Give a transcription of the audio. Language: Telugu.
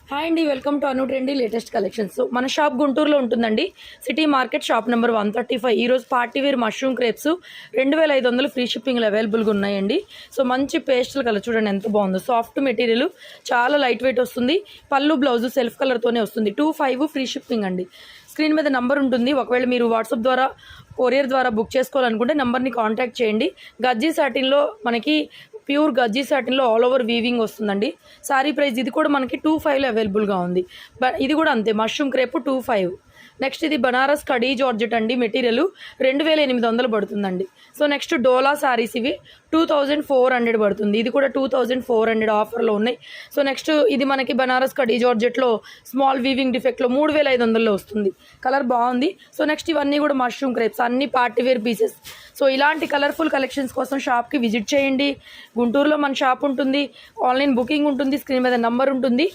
హాయ్ అండి, welcome to Anu trendy latest collections. మన షాప్ గుంటూరులో ఉంటుందండి. City market shop number 135. ఈరోజు party wear mushroom crepes 2500 free షిప్పింగ్లు అవైలబుల్గా ఉన్నాయండి. సో మంచి పేస్టల్ కలర్ చూడండి ఎంత బాగుందో. సాఫ్ట్ మెటీరియల్, చాలా లైట్ వెయిట్ వస్తుంది. పళ్ళు బ్లౌజ్ సెల్ఫ్ కలర్తోనే వస్తుంది. 25 ఫ్రీ షిప్పింగ్ అండి. స్క్రీన్ మీద నంబర్ ఉంటుంది. ఒకవేళ మీరు వాట్సాప్ ద్వారా కొరియర్ ద్వారా బుక్ చేసుకోవాలనుకుంటే నెంబర్ని కాంటాక్ట్ చేయండి. గజ్జీ సాటిన్లో మనకి ప్యూర్ గజ్జీ సాటిన్లో ఆల్ ఓవర్ వీవింగ్ వస్తుందండి. సారీ ప్రైస్ ఇది కూడా మనకి 25లో అవైలబుల్గా ఉంది. ఇది కూడా అంతే, మష్రూమ్ క్రేప్ 25. నెక్స్ట్ ఇది బనారస్ కడీ జార్జెట్ అండి. మెటీరియల్ 2800 పడుతుందండి. సో నెక్స్ట్ డోలా శారీస్ ఇవి 2400 పడుతుంది. ఇది కూడా 2400 ఆఫర్లో ఉన్నాయి. సో నెక్స్ట్ ఇది మనకి బనారస్ కడీ జార్జెట్లో స్మాల్ వీవింగ్ డిఫెక్ట్లో 3500లో వస్తుంది. కలర్ బాగుంది. సో నెక్స్ట్ ఇవన్నీ కూడా మష్రూమ్ క్రేప్స్, అన్ని పార్టీవేర్ పీసెస్. సో ఇలాంటి కలర్ఫుల్ కలెక్షన్స్ కోసం షాప్కి విజిట్ చేయండి. గుంటూరులో మన షాప్ ఉంటుంది. ఆన్లైన్ బుకింగ్ ఉంటుంది. స్క్రీన్ మీద నంబర్ ఉంటుంది.